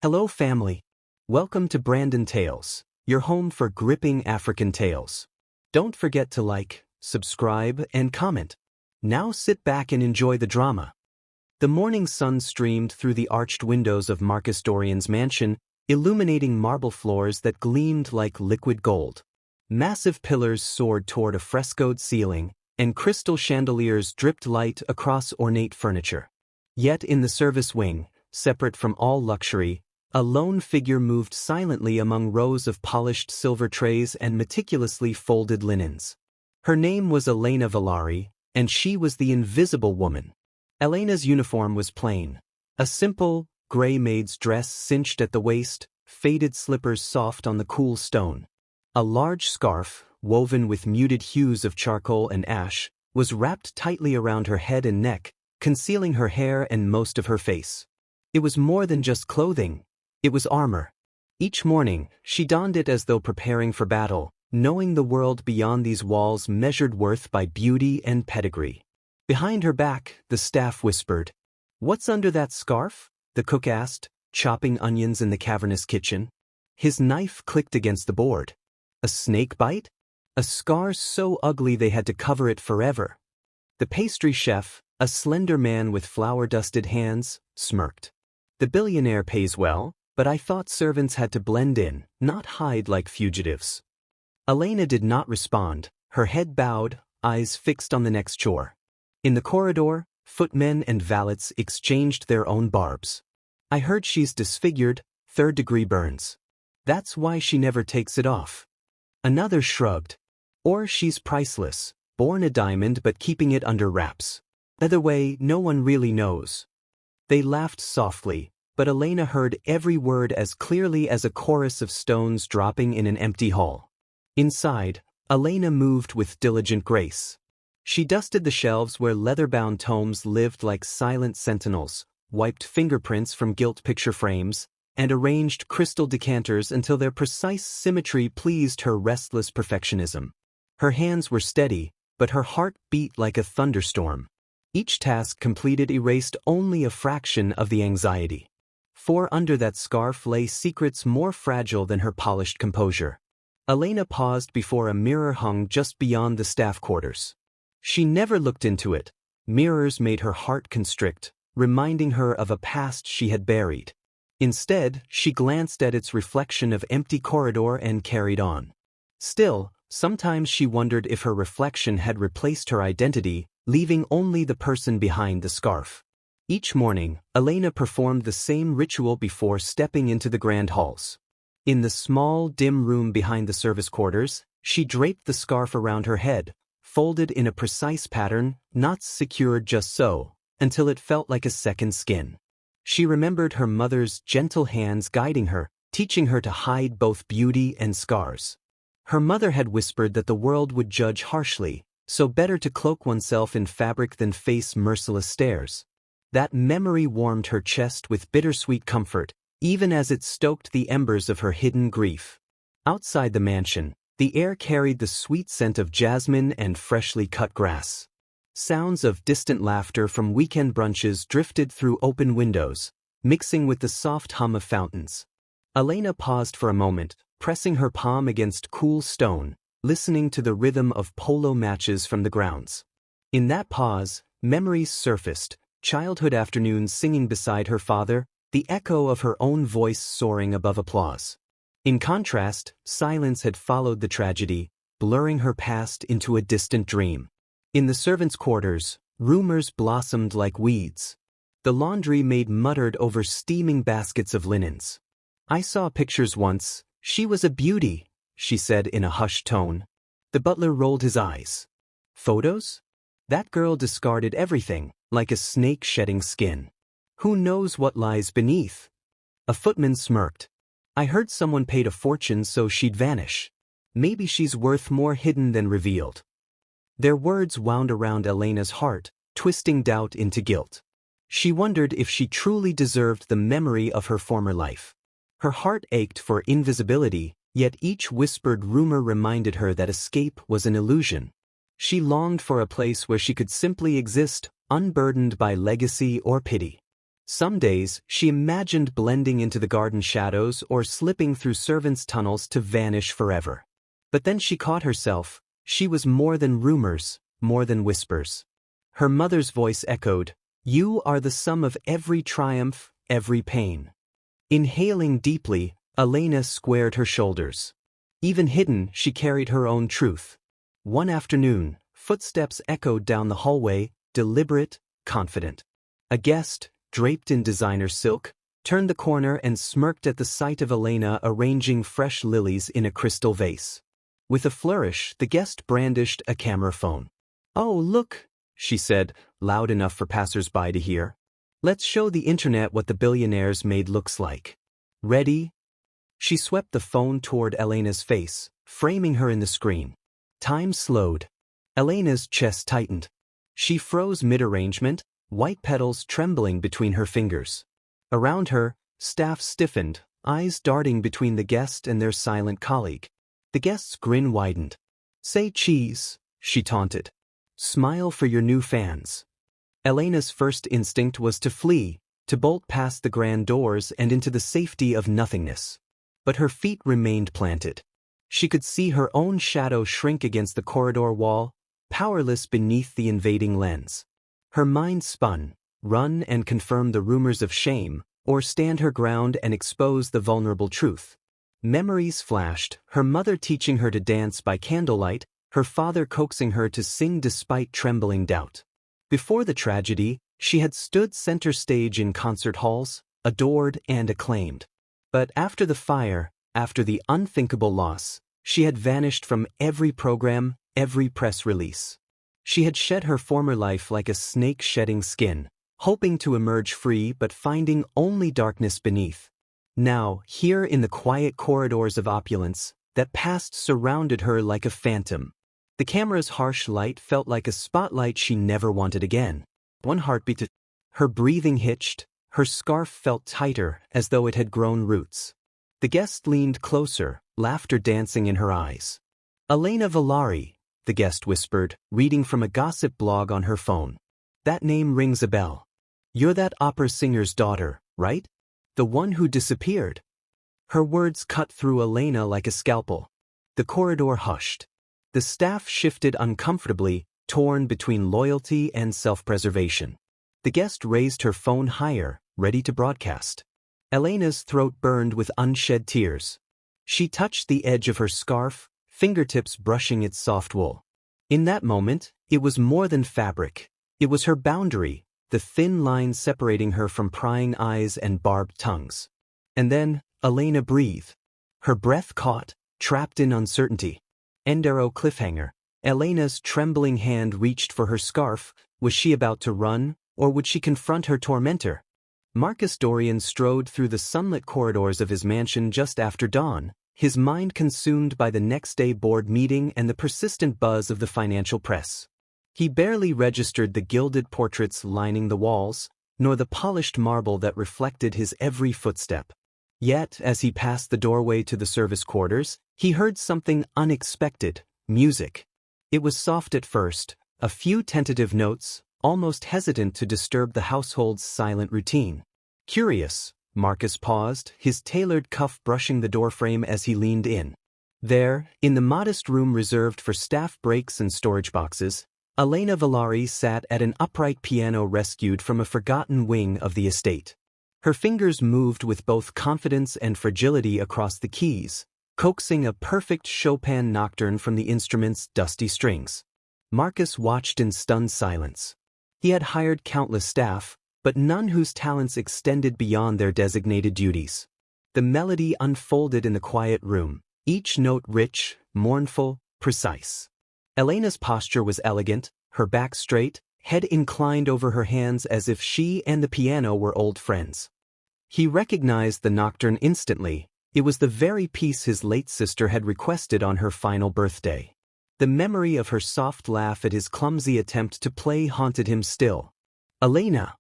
Hello family. Welcome to Brandon Tales, your home for gripping African tales. Don't forget to like, subscribe, and comment. Now sit back and enjoy the drama. The morning sun streamed through the arched windows of Marcus Dorian's mansion, illuminating marble floors that gleamed like liquid gold. Massive pillars soared toward a frescoed ceiling, and crystal chandeliers dripped light across ornate furniture. Yet in the service wing, separate from all luxury, a lone figure moved silently among rows of polished silver trays and meticulously folded linens. Her name was Elena Villari, and she was the Invisible Woman. Elena's uniform was plain. A simple, gray maid's dress cinched at the waist, faded slippers soft on the cool stone. A large scarf, woven with muted hues of charcoal and ash, was wrapped tightly around her head and neck, concealing her hair and most of her face. It was more than just clothing. It was armor. Each morning, she donned it as though preparing for battle, knowing the world beyond these walls measured worth by beauty and pedigree. Behind her back, the staff whispered, "What's under that scarf?" the cook asked, chopping onions in the cavernous kitchen. His knife clicked against the board. A snake bite? A scar so ugly they had to cover it forever. The pastry chef, a slender man with flour-dusted hands, smirked. "The billionaire pays well, but I thought servants had to blend in, not hide like fugitives." Elena did not respond, her head bowed, eyes fixed on the next chore. In the corridor, footmen and valets exchanged their own barbs. "I heard she's disfigured, third-degree burns. That's why she never takes it off." Another shrugged. "Or she's priceless, born a diamond but keeping it under wraps. Either way, no one really knows." They laughed softly, but Elena heard every word as clearly as a chorus of stones dropping in an empty hall. Inside, Elena moved with diligent grace. She dusted the shelves where leather-bound tomes lived like silent sentinels, wiped fingerprints from gilt picture frames, and arranged crystal decanters until their precise symmetry pleased her restless perfectionism. Her hands were steady, but her heart beat like a thunderstorm. Each task completed erased only a fraction of the anxiety. For under that scarf lay secrets more fragile than her polished composure. Elena paused before a mirror hung just beyond the staff quarters. She never looked into it. Mirrors made her heart constrict, reminding her of a past she had buried. Instead, she glanced at its reflection of empty corridor and carried on. Still, sometimes she wondered if her reflection had replaced her identity, leaving only the person behind the scarf. Each morning, Elena performed the same ritual before stepping into the grand halls. In the small, dim room behind the service quarters, she draped the scarf around her head, folded in a precise pattern, not secured just so, until it felt like a second skin. She remembered her mother's gentle hands guiding her, teaching her to hide both beauty and scars. Her mother had whispered that the world would judge harshly, so better to cloak oneself in fabric than face merciless stares. That memory warmed her chest with bittersweet comfort, even as it stoked the embers of her hidden grief. Outside the mansion, the air carried the sweet scent of jasmine and freshly cut grass. Sounds of distant laughter from weekend brunches drifted through open windows, mixing with the soft hum of fountains. Elena paused for a moment, pressing her palm against cool stone, listening to the rhythm of polo matches from the grounds. In that pause, memories surfaced, childhood afternoons singing beside her father, the echo of her own voice soaring above applause. In contrast, silence had followed the tragedy, blurring her past into a distant dream. In the servants' quarters, rumors blossomed like weeds. The laundry maid muttered over steaming baskets of linens. "I saw pictures once. She was a beauty," she said in a hushed tone. The butler rolled his eyes. "Photos? That girl discarded everything, like a snake shedding skin. Who knows what lies beneath?" A footman smirked. "I heard someone paid a fortune so she'd vanish. Maybe she's worth more hidden than revealed." Their words wound around Elena's heart, twisting doubt into guilt. She wondered if she truly deserved the memory of her former life. Her heart ached for invisibility, yet each whispered rumor reminded her that escape was an illusion. She longed for a place where she could simply exist, unburdened by legacy or pity. Some days, she imagined blending into the garden shadows or slipping through servants' tunnels to vanish forever. But then she caught herself. She was more than rumors, more than whispers. Her mother's voice echoed, "You are the sum of every triumph, every pain." Inhaling deeply, Elena squared her shoulders. Even hidden, she carried her own truth. One afternoon, footsteps echoed down the hallway, deliberate, confident. A guest, draped in designer silk, turned the corner and smirked at the sight of Elena arranging fresh lilies in a crystal vase. With a flourish, the guest brandished a camera phone. "Oh, look," she said, loud enough for passers-by to hear. "Let's show the internet what the billionaire's maid looks like. Ready?" She swept the phone toward Elena's face, framing her in the screen. Time slowed. Elena's chest tightened. She froze mid-arrangement, white petals trembling between her fingers. Around her, staff stiffened, eyes darting between the guest and their silent colleague. The guest's grin widened. "Say cheese," she taunted. "Smile for your new fans." Elena's first instinct was to flee, to bolt past the grand doors and into the safety of nothingness. But her feet remained planted. She could see her own shadow shrink against the corridor wall, powerless beneath the invading lens. Her mind spun, run and confirm the rumors of shame, or stand her ground and expose the vulnerable truth. Memories flashed, her mother teaching her to dance by candlelight, her father coaxing her to sing despite trembling doubt. Before the tragedy, she had stood center stage in concert halls, adored and acclaimed. But after the fire, after the unthinkable loss, she had vanished from every program, every press release. She had shed her former life like a snake shedding skin, hoping to emerge free but finding only darkness beneath. Now, here in the quiet corridors of opulence, that past surrounded her like a phantom. The camera's harsh light felt like a spotlight she never wanted again. One heartbeat. Her breathing hitched, her scarf felt tighter as though it had grown roots. The guest leaned closer, laughter dancing in her eyes. "Elena Villari," the guest whispered, reading from a gossip blog on her phone. "That name rings a bell. You're that opera singer's daughter, right? The one who disappeared." Her words cut through Elena like a scalpel. The corridor hushed. The staff shifted uncomfortably, torn between loyalty and self-preservation. The guest raised her phone higher, ready to broadcast. Elena's throat burned with unshed tears. She touched the edge of her scarf, fingertips brushing its soft wool. In that moment, it was more than fabric. It was her boundary, the thin line separating her from prying eyes and barbed tongues. And then, Elena breathed. Her breath caught, trapped in uncertainty. Endero cliffhanger. Elena's trembling hand reached for her scarf. Was she about to run, or would she confront her tormentor? Marcus Dorian strode through the sunlit corridors of his mansion just after dawn, his mind consumed by the next day board meeting and the persistent buzz of the financial press. He barely registered the gilded portraits lining the walls, nor the polished marble that reflected his every footstep. Yet, as he passed the doorway to the service quarters, he heard something unexpected: music. It was soft at first, a few tentative notes, almost hesitant to disturb the household's silent routine. Curious, Marcus paused, his tailored cuff brushing the doorframe as he leaned in. There, in the modest room reserved for staff breaks and storage boxes, Elena Villari sat at an upright piano rescued from a forgotten wing of the estate. Her fingers moved with both confidence and fragility across the keys, coaxing a perfect Chopin nocturne from the instrument's dusty strings. Marcus watched in stunned silence. He had hired countless staff, but none whose talents extended beyond their designated duties. The melody unfolded in the quiet room, each note rich, mournful, precise. Elena's posture was elegant, her back straight, head inclined over her hands as if she and the piano were old friends. He recognized the nocturne instantly. It was the very piece his late sister had requested on her final birthday. The memory of her soft laugh at his clumsy attempt to play haunted him still. "Elena!"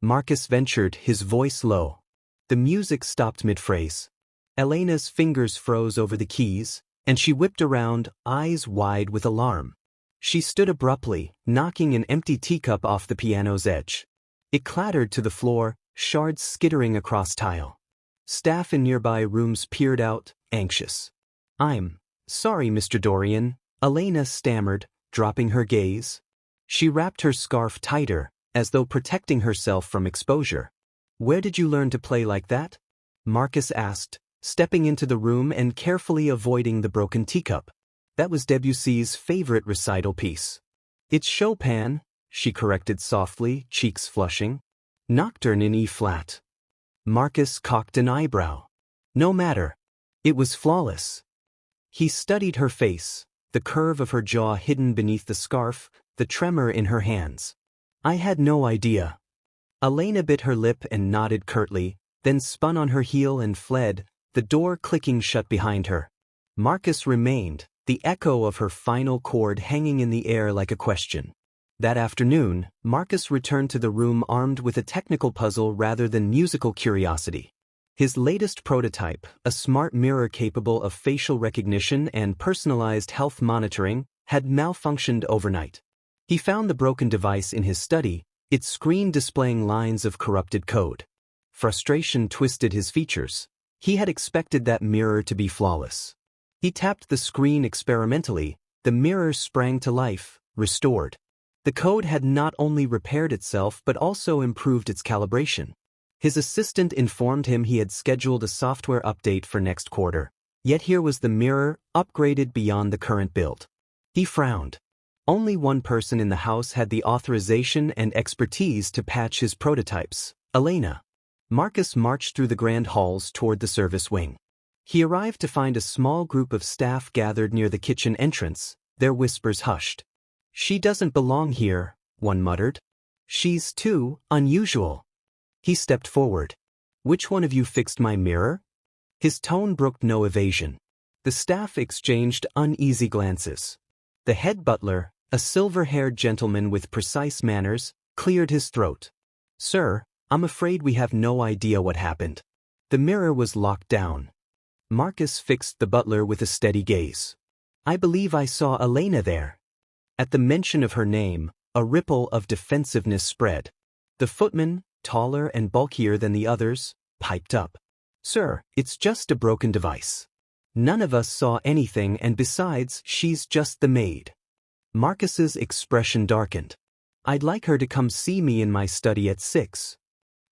Marcus ventured, his voice low. The music stopped mid-phrase. Elena's fingers froze over the keys, and she whipped around, eyes wide with alarm. She stood abruptly, knocking an empty teacup off the piano's edge. It clattered to the floor, shards skittering across tile. Staff in nearby rooms peered out, anxious. "I'm sorry, Mr. Dorian," Elena stammered, dropping her gaze. She wrapped her scarf tighter, as though protecting herself from exposure. "Where did you learn to play like that?" Marcus asked, stepping into the room and carefully avoiding the broken teacup. "That was Debussy's favorite recital piece." "It's Chopin," she corrected softly, cheeks flushing. "Nocturne in E-flat." Marcus cocked an eyebrow. "No matter. It was flawless." He studied her face, the curve of her jaw hidden beneath the scarf, the tremor in her hands. "I had no idea." Elena bit her lip and nodded curtly, then spun on her heel and fled, the door clicking shut behind her. Marcus remained, the echo of her final chord hanging in the air like a question. That afternoon, Marcus returned to the room armed with a technical puzzle rather than musical curiosity. His latest prototype, a smart mirror capable of facial recognition and personalized health monitoring, had malfunctioned overnight. He found the broken device in his study, its screen displaying lines of corrupted code. Frustration twisted his features. He had expected that mirror to be flawless. He tapped the screen experimentally, the mirror sprang to life, restored. The code had not only repaired itself but also improved its calibration. His assistant informed him he had scheduled a software update for next quarter. Yet here was the mirror, upgraded beyond the current build. He frowned. Only one person in the house had the authorization and expertise to patch his prototypes, Elena. Marcus marched through the grand halls toward the service wing. He arrived to find a small group of staff gathered near the kitchen entrance, their whispers hushed. "She doesn't belong here," one muttered. "She's too unusual." He stepped forward. "Which one of you fixed my mirror?" His tone brooked no evasion. The staff exchanged uneasy glances. The head butler, a silver-haired gentleman with precise manners, cleared his throat. "Sir, I'm afraid we have no idea what happened." The mirror was locked down. Marcus fixed the butler with a steady gaze. "I believe I saw Elena there." At the mention of her name, a ripple of defensiveness spread. The footman, taller and bulkier than the others, piped up. "Sir, it's just a broken device. None of us saw anything, and besides, she's just the maid." Marcus's expression darkened. "I'd like her to come see me in my study at 6.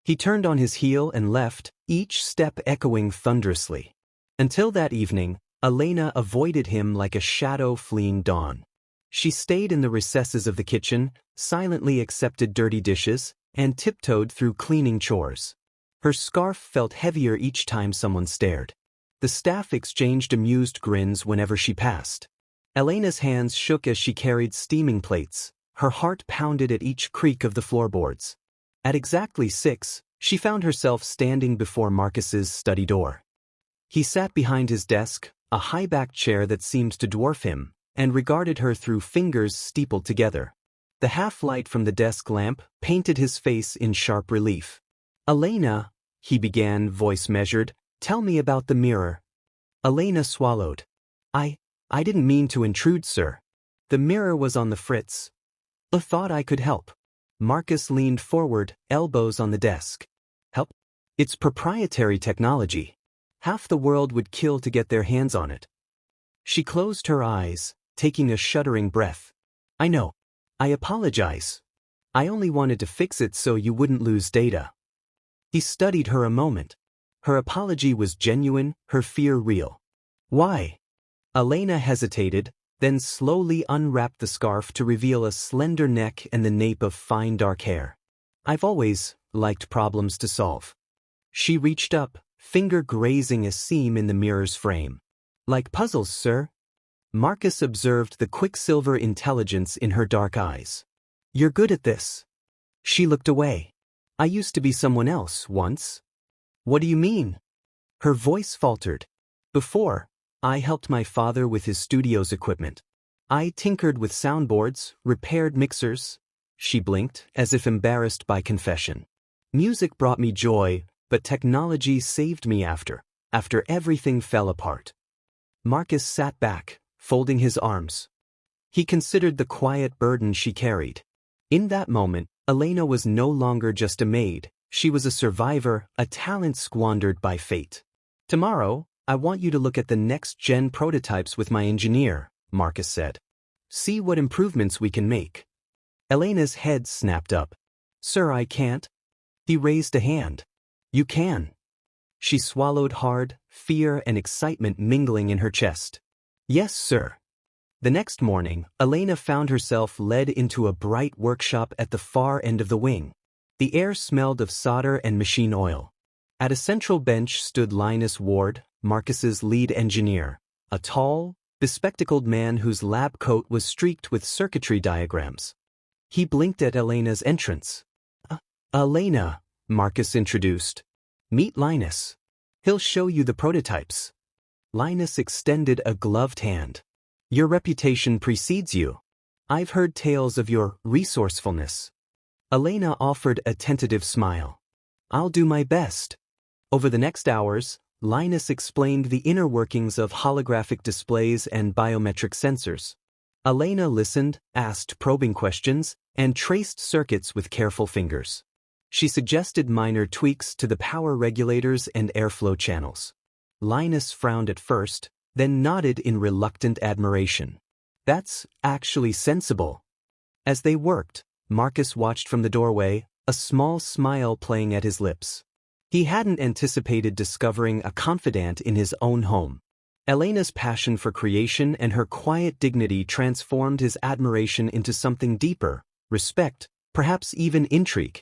He turned on his heel and left, each step echoing thunderously. Until that evening, Elena avoided him like a shadow fleeing dawn. She stayed in the recesses of the kitchen, silently accepted dirty dishes, and tiptoed through cleaning chores. Her scarf felt heavier each time someone stared. The staff exchanged amused grins whenever she passed. Elena's hands shook as she carried steaming plates. Her heart pounded at each creak of the floorboards. At exactly 6, she found herself standing before Marcus's study door. He sat behind his desk, a high-backed chair that seemed to dwarf him, and regarded her through fingers steepled together. The half-light from the desk lamp painted his face in sharp relief. "Elena," he began, voice measured, "tell me about the mirror." Elena swallowed. I didn't mean to intrude, sir." The mirror was on the fritz. "I thought I could help." Marcus leaned forward, elbows on the desk. "Help? It's proprietary technology. Half the world would kill to get their hands on it." She closed her eyes, taking a shuddering breath. "I know. I apologize. I only wanted to fix it so you wouldn't lose data." He studied her a moment. Her apology was genuine, her fear real. "Why?" Elena hesitated, then slowly unwrapped the scarf to reveal a slender neck and the nape of fine dark hair. "I've always liked problems to solve." She reached up, finger grazing a seam in the mirror's frame. "Like puzzles, sir." Marcus observed the quicksilver intelligence in her dark eyes. "You're good at this." She looked away. "I used to be someone else once." "What do you mean?" Her voice faltered. "Before, I helped my father with his studio's equipment. I tinkered with soundboards, repaired mixers." She blinked, as if embarrassed by confession. "Music brought me joy, but technology saved me after everything fell apart." Marcus sat back, folding his arms. He considered the quiet burden she carried. In that moment, Elena was no longer just a maid, She was a survivor, a talent squandered by fate. Tomorrow, I want you to look at the next-gen prototypes with my engineer, Marcus said. See what improvements we can make. Elena's head snapped up. Sir, I can't. He raised a hand. You can. She swallowed hard, fear and excitement mingling in her chest. Yes, sir. The next morning, Elena found herself led into a bright workshop at the far end of the wing. The air smelled of solder and machine oil. At a central bench stood Linus Ward, Marcus's lead engineer, a tall, bespectacled man whose lab coat was streaked with circuitry diagrams. He blinked at Elena's entrance. Elena, Marcus introduced. Meet Linus. He'll show you the prototypes. Linus extended a gloved hand. Your reputation precedes you. I've heard tales of your resourcefulness. Elena offered a tentative smile. I'll do my best. Over the next hours, Linus explained the inner workings of holographic displays and biometric sensors. Elena listened, asked probing questions, and traced circuits with careful fingers. She suggested minor tweaks to the power regulators and airflow channels. Linus frowned at first, then nodded in reluctant admiration. That's actually sensible. As they worked, Marcus watched from the doorway, a small smile playing at his lips. He hadn't anticipated discovering a confidant in his own home. Elena's passion for creation and her quiet dignity transformed his admiration into something deeper, respect, perhaps even intrigue.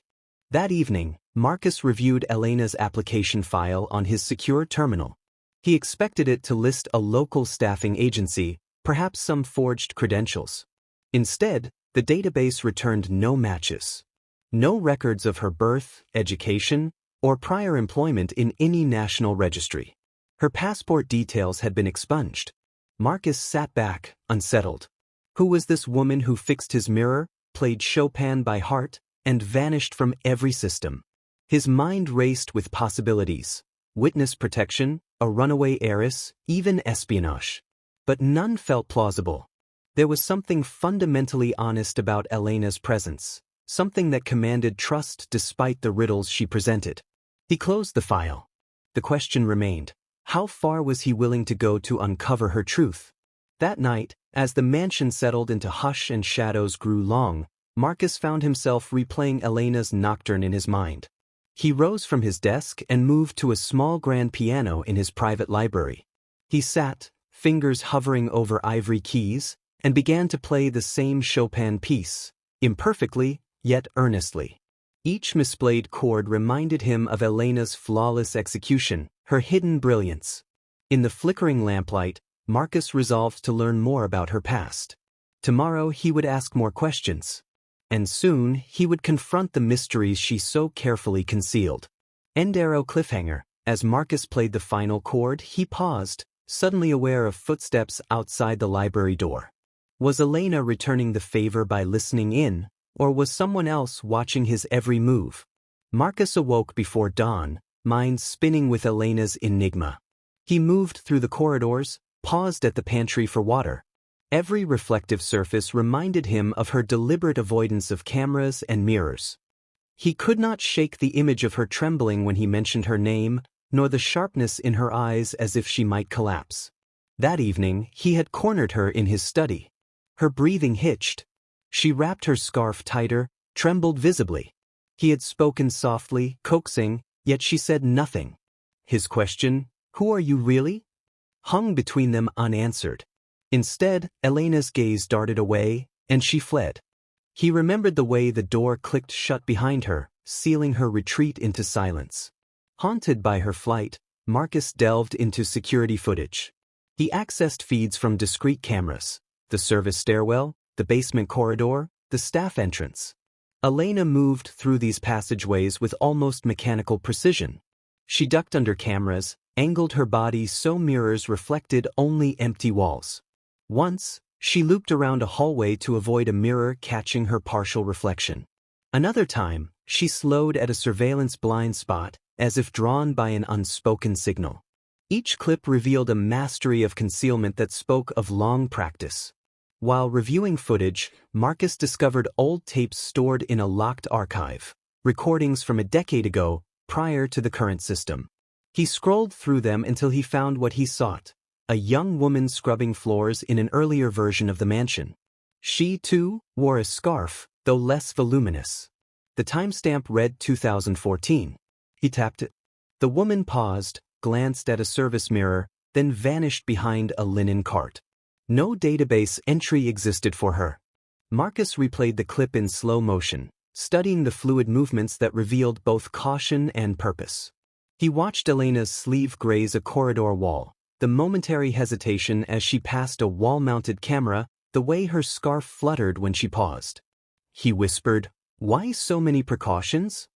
That evening, Marcus reviewed Elena's application file on his secure terminal. He expected it to list a local staffing agency, perhaps some forged credentials. Instead, the database returned no matches. No records of her birth, education, or prior employment in any national registry. Her passport details had been expunged. Marcus sat back, unsettled. Who was this woman who fixed his mirror, played Chopin by heart, and vanished from every system? His mind raced with possibilities. Witness protection, a runaway heiress, even espionage. But none felt plausible. There was something fundamentally honest about Elena's presence, something that commanded trust despite the riddles she presented. He closed the file. The question remained, how far was he willing to go to uncover her truth? That night, as the mansion settled into hush and shadows grew long, Marcus found himself replaying Elena's nocturne in his mind. He rose from his desk and moved to a small grand piano in his private library. He sat, fingers hovering over ivory keys, and began to play the same Chopin piece, imperfectly, yet earnestly. Each misplayed chord reminded him of Elena's flawless execution, her hidden brilliance. In the flickering lamplight, Marcus resolved to learn more about her past. Tomorrow he would ask more questions. And soon he would confront the mysteries she so carefully concealed. End arrow cliffhanger. As Marcus played the final chord, he paused, suddenly aware of footsteps outside the library door. Was Elena returning the favor by listening in, or was someone else watching his every move? Marcus awoke before dawn, mind spinning with Elena's enigma. He moved through the corridors, paused at the pantry for water. Every reflective surface reminded him of her deliberate avoidance of cameras and mirrors. He could not shake the image of her trembling when he mentioned her name, nor the sharpness in her eyes as if she might collapse. That evening, he had cornered her in his study. Her breathing hitched. She wrapped her scarf tighter, trembled visibly. He had spoken softly, coaxing, yet she said nothing. His question, "Who are you really?" hung between them unanswered. Instead, Elena's gaze darted away, and she fled. He remembered the way the door clicked shut behind her, sealing her retreat into silence. Haunted by her flight, Marcus delved into security footage. He accessed feeds from discrete cameras, the service stairwell, the basement corridor, the staff entrance. Elena moved through these passageways with almost mechanical precision. She ducked under cameras, angled her body so mirrors reflected only empty walls. Once, she looped around a hallway to avoid a mirror catching her partial reflection. Another time, she slowed at a surveillance blind spot, as if drawn by an unspoken signal. Each clip revealed a mastery of concealment that spoke of long practice. While reviewing footage, Marcus discovered old tapes stored in a locked archive. recordings from a decade ago, prior to the current system. He scrolled through them until he found what he sought: a young woman scrubbing floors in an earlier version of the mansion. She, too, wore a scarf, though less voluminous. The timestamp read 2014. He tapped it. The woman paused, glanced at a service mirror, then vanished behind a linen cart. No database entry existed for her. Marcus replayed the clip in slow motion, studying the fluid movements that revealed both caution and purpose. He watched Elena's sleeve graze a corridor wall, the momentary hesitation as she passed a wall-mounted camera, the way her scarf fluttered when she paused. He whispered, "Why so many precautions?"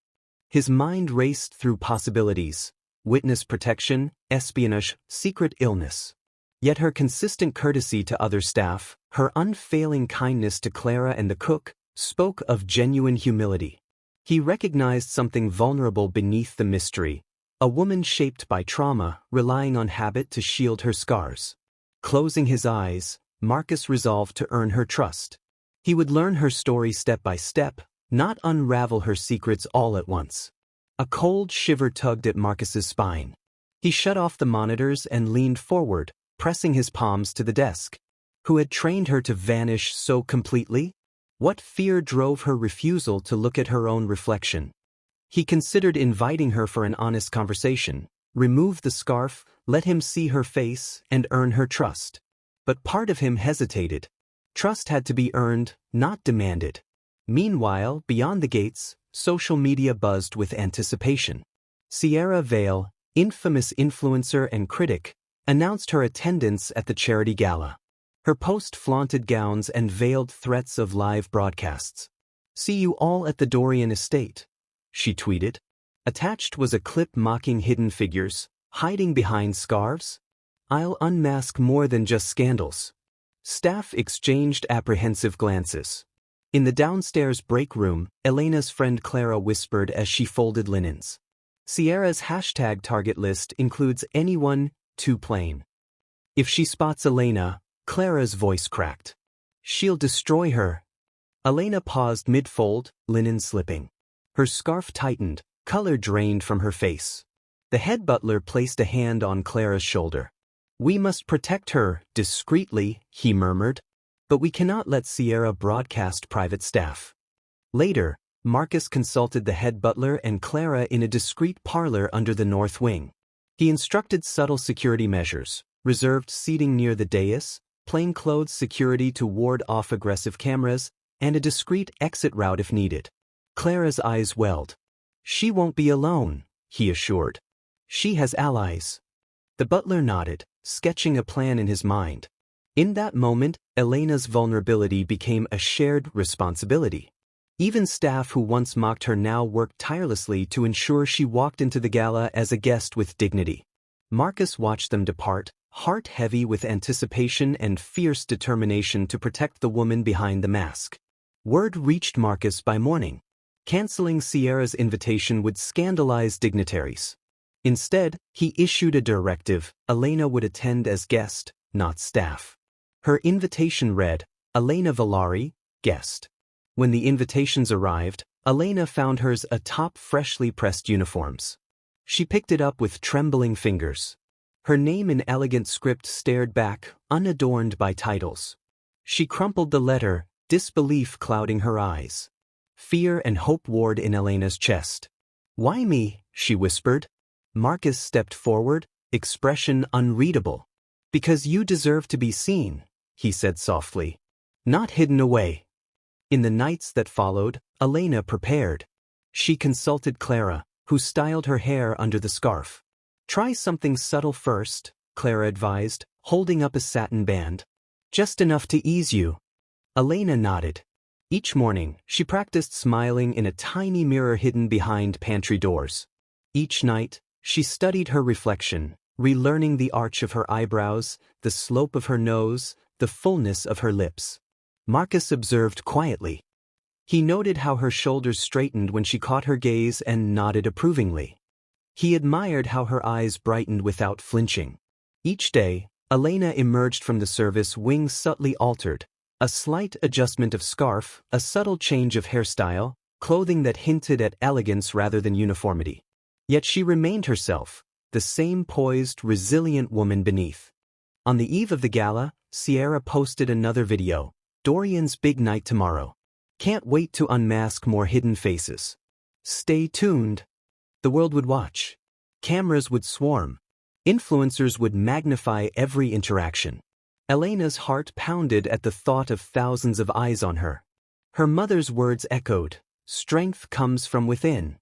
His mind raced through possibilities: witness protection, espionage, secret illness. Yet her consistent courtesy to other staff, her unfailing kindness to Clara and the cook, spoke of genuine humility. He recognized something vulnerable beneath the mystery: a woman shaped by trauma, relying on habit to shield her scars. Closing his eyes, Marcus resolved to earn her trust. He would learn her story step by step, not unravel her secrets all at once. A cold shiver tugged at Marcus's spine. He shut off the monitors and leaned forward, pressing his palms to the desk. Who had trained her to vanish so completely? What fear drove her refusal to look at her own reflection? He considered inviting her for an honest conversation, remove the scarf, let him see her face, and earn her trust. But part of him hesitated. Trust had to be earned, not demanded. Meanwhile, beyond the gates, social media buzzed with anticipation. Sierra Vale, infamous influencer and critic, announced her attendance at the charity gala. Her post flaunted gowns and veiled threats of live broadcasts. "See you all at the Dorian estate," she tweeted. Attached was a clip mocking hidden figures, hiding behind scarves. "I'll unmask more than just scandals." Staff exchanged apprehensive glances. In the downstairs break room, Elena's friend Clara whispered as she folded linens. Sierra's hashtag target list includes anyone too plain. If she spots Elena, Clara's voice cracked. "She'll destroy her." Elena paused mid-fold, linen slipping. Her scarf tightened, color drained from her face. The head butler placed a hand on Clara's shoulder. "We must protect her, discreetly," he murmured. "But we cannot let Sierra broadcast private staff." Later, Marcus consulted the head butler and Clara in a discreet parlor under the north wing. He instructed subtle security measures: reserved seating near the dais, plainclothes security to ward off aggressive cameras, and a discreet exit route if needed. Clara's eyes welled. "She won't be alone," he assured. "She has allies." The butler nodded, sketching a plan in his mind. In that moment, Elena's vulnerability became a shared responsibility. Even staff who once mocked her now worked tirelessly to ensure she walked into the gala as a guest with dignity. Marcus watched them depart, heart heavy with anticipation and fierce determination to protect the woman behind the mask. Word reached Marcus by morning. Canceling Sierra's invitation would scandalize dignitaries. Instead, he issued a directive: Elena would attend as guest, not staff. Her invitation read, "Elena Villari, guest." When the invitations arrived, Elena found hers atop freshly pressed uniforms. She picked it up with trembling fingers. Her name in elegant script stared back, unadorned by titles. She crumpled the letter, disbelief clouding her eyes. Fear and hope warred in Elena's chest. "Why me?" she whispered. Marcus stepped forward, expression unreadable. "Because you deserve to be seen," he said softly. "Not hidden away." In the nights that followed, Elena prepared. She consulted Clara, who styled her hair under the scarf. "Try something subtle first," Clara advised, holding up a satin band. "Just enough to ease you." Elena nodded. Each morning, she practiced smiling in a tiny mirror hidden behind pantry doors. Each night, she studied her reflection, relearning the arch of her eyebrows, the slope of her nose, the fullness of her lips. Marcus observed quietly. He noted how her shoulders straightened when she caught her gaze and nodded approvingly. He admired how her eyes brightened without flinching. Each day, Elena emerged from the service wing subtly altered. A slight adjustment of scarf, a subtle change of hairstyle, clothing that hinted at elegance rather than uniformity. Yet she remained herself, the same poised, resilient woman beneath. On the eve of the gala, Sierra posted another video. Dorian's big night tomorrow. Can't wait to unmask more hidden faces. Stay tuned. The world would watch. Cameras would swarm. Influencers would magnify every interaction. Elena's heart pounded at the thought of thousands of eyes on her. Her mother's words echoed, "Strength comes from within."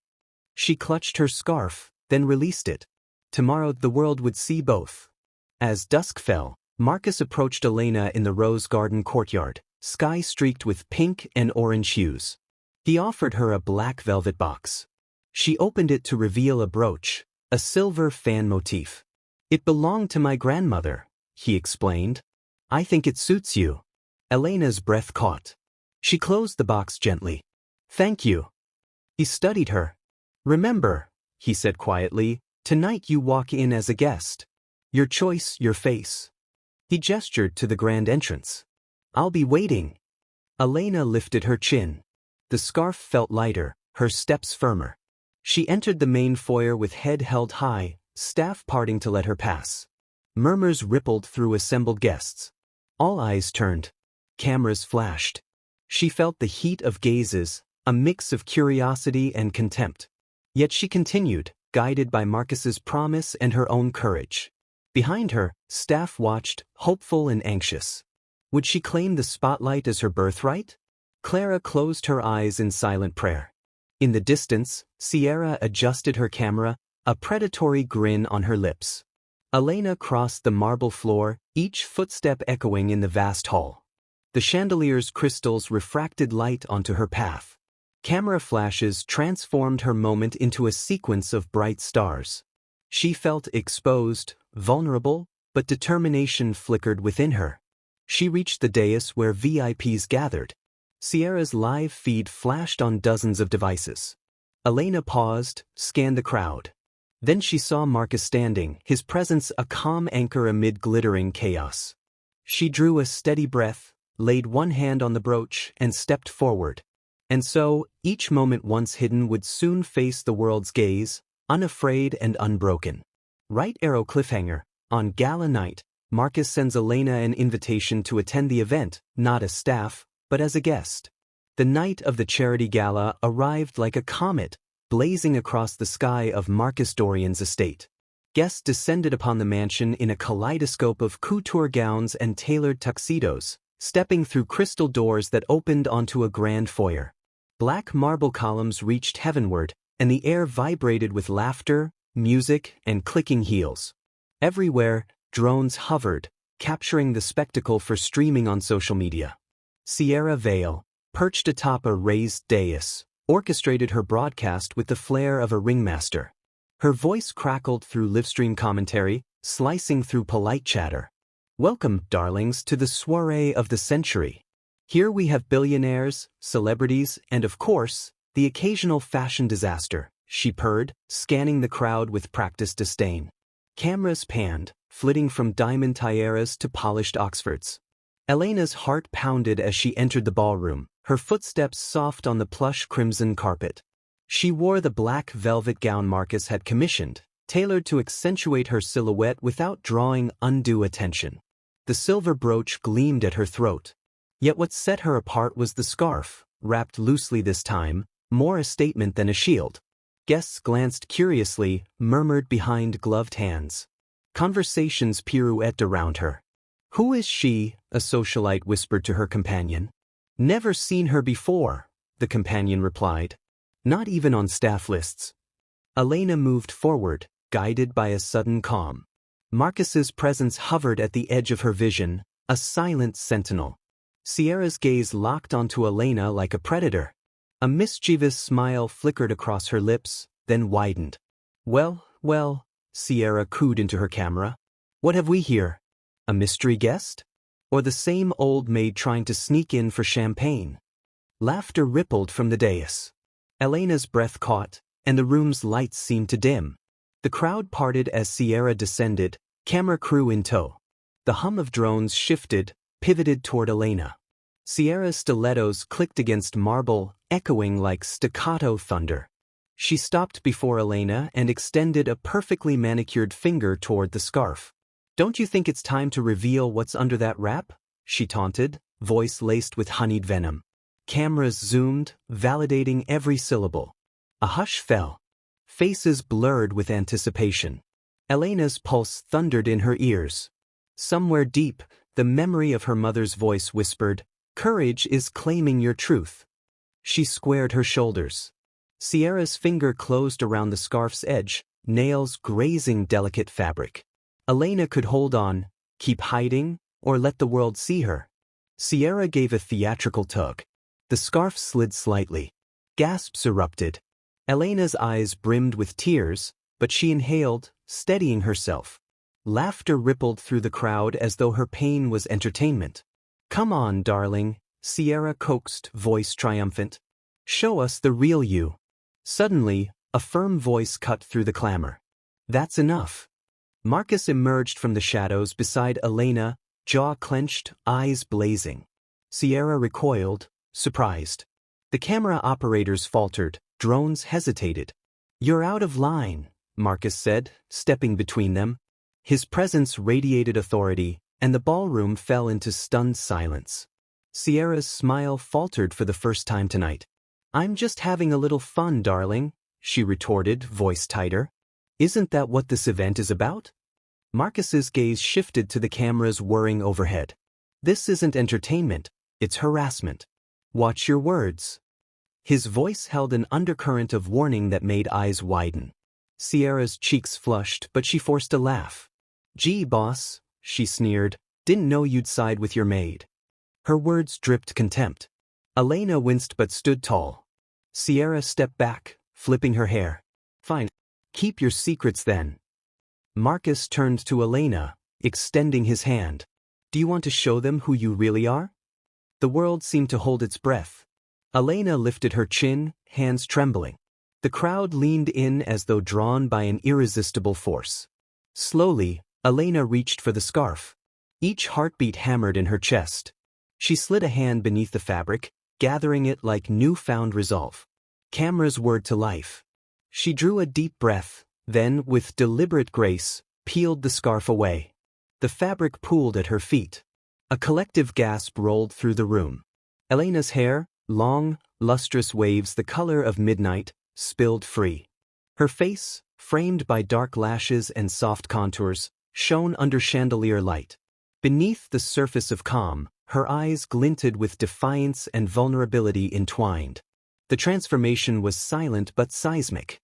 She clutched her scarf, then released it. Tomorrow the world would see both. As dusk fell, Marcus approached Elena in the rose garden courtyard, sky streaked with pink and orange hues. He offered her a black velvet box. She opened it to reveal a brooch, a silver fan motif. "It belonged to my grandmother," he explained. "I think it suits you." Elena's breath caught. She closed the box gently. "Thank you." He studied her. "Remember," he said quietly, "tonight you walk in as a guest. Your choice, your face." He gestured to the grand entrance. "I'll be waiting." Elena lifted her chin. The scarf felt lighter, her steps firmer. She entered the main foyer with head held high, staff parting to let her pass. Murmurs rippled through assembled guests. All eyes turned. Cameras flashed. She felt the heat of gazes, a mix of curiosity and contempt. Yet she continued, guided by Marcus's promise and her own courage. Behind her, staff watched, hopeful and anxious. Would she claim the spotlight as her birthright? Clara closed her eyes in silent prayer. In the distance, Sierra adjusted her camera, a predatory grin on her lips. Elena crossed the marble floor, each footstep echoing in the vast hall. The chandelier's crystals refracted light onto her path. Camera flashes transformed her moment into a sequence of bright stars. She felt exposed, vulnerable, but determination flickered within her. She reached the dais where VIPs gathered. Sierra's live feed flashed on dozens of devices. Elena paused, scanned the crowd. Then she saw Marcus standing, his presence a calm anchor amid glittering chaos. She drew a steady breath, laid one hand on the brooch, and stepped forward. And so, each moment once hidden would soon face the world's gaze, unafraid and unbroken. Right arrow cliffhanger. On gala night, Marcus sends Elena an invitation to attend the event, not as staff, but as a guest. The night of the charity gala arrived like a comet, blazing across the sky of Marcus Dorian's estate. Guests descended upon the mansion in a kaleidoscope of couture gowns and tailored tuxedos, stepping through crystal doors that opened onto a grand foyer. Black marble columns reached heavenward, and the air vibrated with laughter, music, and clicking heels. Everywhere, drones hovered, capturing the spectacle for streaming on social media. Sierra Vale, perched atop a raised dais, orchestrated her broadcast with the flair of a ringmaster. Her voice crackled through livestream commentary, slicing through polite chatter. "Welcome, darlings, to the soiree of the century. Here we have billionaires, celebrities, and of course, the occasional fashion disaster," she purred, scanning the crowd with practiced disdain. Cameras panned, flitting from diamond tiaras to polished Oxfords. Elena's heart pounded as she entered the ballroom, her footsteps soft on the plush crimson carpet. She wore the black velvet gown Marcus had commissioned, tailored to accentuate her silhouette without drawing undue attention. The silver brooch gleamed at her throat. Yet what set her apart was the scarf, wrapped loosely this time, more a statement than a shield. Guests glanced curiously, murmured behind gloved hands. Conversations pirouetted around her. "Who is she?" a socialite whispered to her companion. "Never seen her before," the companion replied. "Not even on staff lists." Elena moved forward, guided by a sudden calm. Marcus's presence hovered at the edge of her vision, a silent sentinel. Sierra's gaze locked onto Elena like a predator. A mischievous smile flickered across her lips, then widened. Well, Sierra cooed into her camera. "What have we here? A mystery guest? Or the same old maid trying to sneak in for champagne?" Laughter rippled from the dais. Elena's breath caught, and the room's lights seemed to dim. The crowd parted as Sierra descended, camera crew in tow. The hum of drones shifted, pivoted toward Elena. Sierra's stilettos clicked against marble, echoing like staccato thunder. She stopped before Elena and extended a perfectly manicured finger toward the scarf. "Don't you think it's time to reveal what's under that wrap?" she taunted, voice laced with honeyed venom. Cameras zoomed, validating every syllable. A hush fell. Faces blurred with anticipation. Elena's pulse thundered in her ears. Somewhere deep, the memory of her mother's voice whispered, "Courage is claiming your truth." She squared her shoulders. Sierra's finger closed around the scarf's edge, nails grazing delicate fabric. Elena could hold on, keep hiding, or let the world see her. Sierra gave a theatrical tug. The scarf slid slightly. Gasps erupted. Elena's eyes brimmed with tears, but she inhaled, steadying herself. Laughter rippled through the crowd as though her pain was entertainment. "Come on, darling," Sierra coaxed, voice triumphant. "Show us the real you." Suddenly, a firm voice cut through the clamor. "That's enough." Marcus emerged from the shadows beside Elena, jaw clenched, eyes blazing. Sierra recoiled, surprised. The camera operators faltered, drones hesitated. "You're out of line," Marcus said, stepping between them. His presence radiated authority, and the ballroom fell into stunned silence. Sierra's smile faltered for the first time tonight. "I'm just having a little fun, darling," she retorted, voice tighter. "Isn't that what this event is about?" Marcus's gaze shifted to the cameras whirring overhead. "This isn't entertainment, it's harassment. Watch your words." His voice held an undercurrent of warning that made eyes widen. Sierra's cheeks flushed, but she forced a laugh. "Gee, boss," she sneered, "didn't know you'd side with your maid." Her words dripped contempt. Elena winced but stood tall. Sierra stepped back, flipping her hair. "Fine. Keep your secrets then." Marcus turned to Elena, extending his hand. "Do you want to show them who you really are?" The world seemed to hold its breath. Elena lifted her chin, hands trembling. The crowd leaned in as though drawn by an irresistible force. Slowly, Elena reached for the scarf. Each heartbeat hammered in her chest. She slid a hand beneath the fabric, gathering it like newfound resolve. Cameras whirred to life. She drew a deep breath, then, with deliberate grace, peeled the scarf away. The fabric pooled at her feet. A collective gasp rolled through the room. Elena's hair, long, lustrous waves the color of midnight, spilled free. Her face, framed by dark lashes and soft contours, shone under chandelier light. Beneath the surface of calm, her eyes glinted with defiance and vulnerability entwined. The transformation was silent but seismic.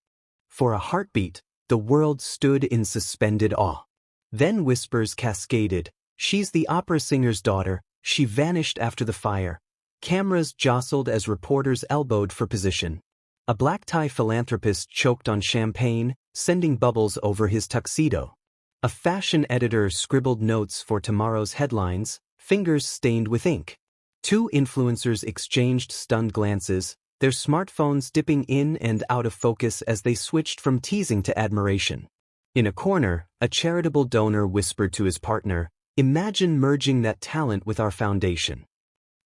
For a heartbeat, the world stood in suspended awe. Then whispers cascaded. "She's the opera singer's daughter," she vanished after the fire. Cameras jostled as reporters elbowed for position. A black-tie philanthropist choked on champagne, sending bubbles over his tuxedo. A fashion editor scribbled notes for tomorrow's headlines, fingers stained with ink. Two influencers exchanged stunned glances, their smartphones dipping in and out of focus as they switched from teasing to admiration. In a corner, a charitable donor whispered to his partner, "Imagine merging that talent with our foundation."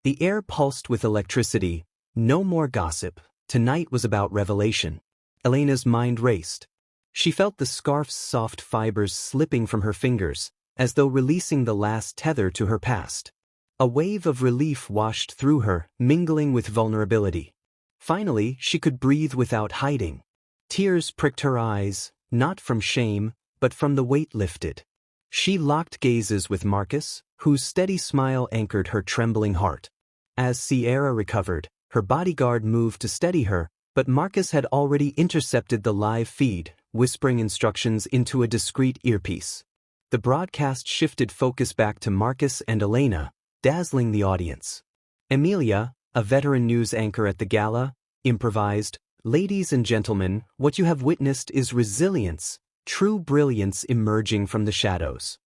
The air pulsed with electricity. No more gossip. Tonight was about revelation. Elena's mind raced. She felt the scarf's soft fibers slipping from her fingers, as though releasing the last tether to her past. A wave of relief washed through her, mingling with vulnerability. Finally, she could breathe without hiding. Tears pricked her eyes, not from shame, but from the weight lifted. She locked gazes with Marcus, whose steady smile anchored her trembling heart. As Sierra recovered, her bodyguard moved to steady her, but Marcus had already intercepted the live feed, whispering instructions into a discreet earpiece. The broadcast shifted focus back to Marcus and Elena, dazzling the audience. Emilia, a veteran news anchor at the gala, improvised, "Ladies and gentlemen, what you have witnessed is resilience, true brilliance emerging from the shadows."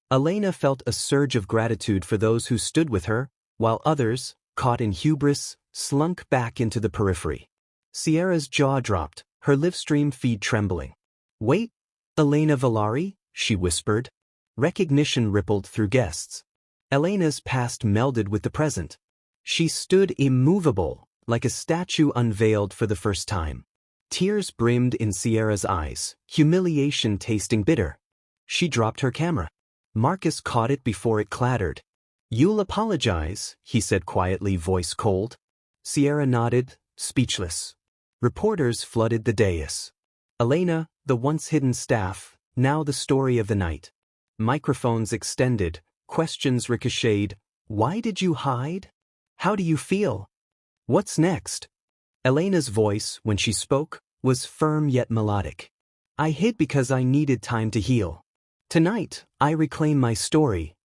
Elena felt a surge of gratitude for those who stood with her, while others, caught in hubris, slunk back into the periphery. Sierra's jaw dropped, her livestream feed trembling. "Wait, Elena Villari?" she whispered. Recognition rippled through guests. Elena's past melded with the present. She stood immovable, like a statue unveiled for the first time. Tears brimmed in Sierra's eyes, humiliation tasting bitter. She dropped her camera. Marcus caught it before it clattered. "You'll apologize," he said quietly, voice cold. Sierra nodded, speechless. Reporters flooded the dais. Elena, the once hidden staff, now the story of the night. Microphones extended, questions ricocheted. "Why did you hide? How do you feel? What's next?" Elena's voice, when she spoke, was firm yet melodic. "I hid because I needed time to heal. Tonight, I reclaim my story."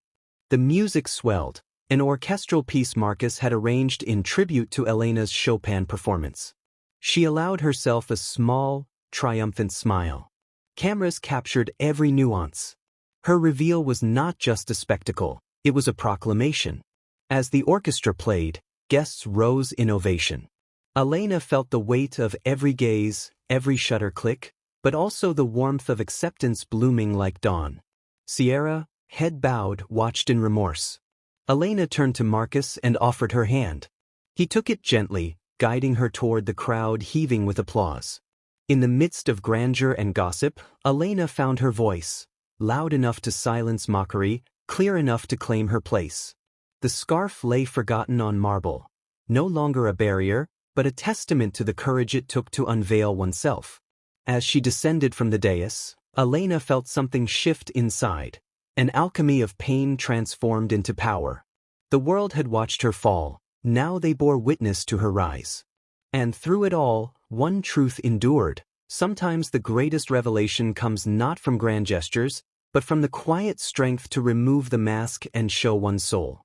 The music swelled, an orchestral piece Marcus had arranged in tribute to Elena's Chopin performance. She allowed herself a small, triumphant smile. Cameras captured every nuance. Her reveal was not just a spectacle, it was a proclamation. As the orchestra played, guests rose in ovation. Elena felt the weight of every gaze, every shutter click, but also the warmth of acceptance blooming like dawn. Sierra, head bowed, watched in remorse. Elena turned to Marcus and offered her hand. He took it gently, guiding her toward the crowd heaving with applause. In the midst of grandeur and gossip, Elena found her voice, loud enough to silence mockery, clear enough to claim her place. The scarf lay forgotten on marble, no longer a barrier, but a testament to the courage it took to unveil oneself. As she descended from the dais, Elena felt something shift inside, an alchemy of pain transformed into power. The world had watched her fall, now they bore witness to her rise. And through it all, one truth endured: sometimes the greatest revelation comes not from grand gestures, but from the quiet strength to remove the mask and show one's soul.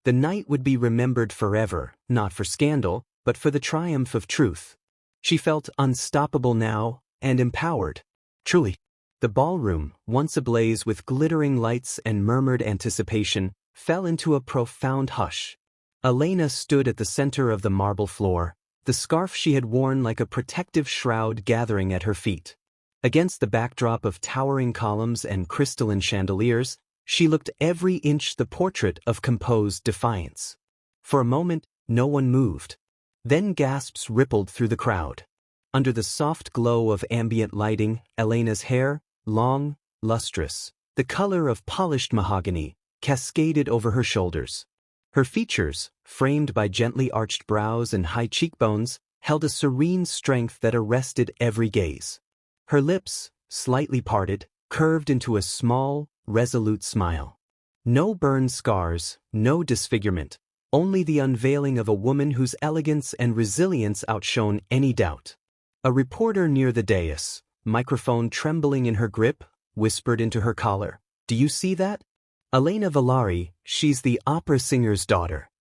The night would be remembered forever, not for scandal, but for the triumph of truth. She felt unstoppable now, and empowered. Truly. The ballroom, once ablaze with glittering lights and murmured anticipation, fell into a profound hush. Elena stood at the center of the marble floor, the scarf she had worn like a protective shroud gathering at her feet. Against the backdrop of towering columns and crystalline chandeliers, she looked every inch the portrait of composed defiance. For a moment, no one moved. Then gasps rippled through the crowd. Under the soft glow of ambient lighting, Elena's hair, long, lustrous, the color of polished mahogany, cascaded over her shoulders. Her features, framed by gently arched brows and high cheekbones, held a serene strength that arrested every gaze. Her lips, slightly parted, curved into a small, resolute smile. No burn scars, no disfigurement, only the unveiling of a woman whose elegance and resilience outshone any doubt. A reporter near the dais, microphone trembling in her grip, whispered into her collar, "Do you see that? Elena Villari, she's the opera singer's daughter."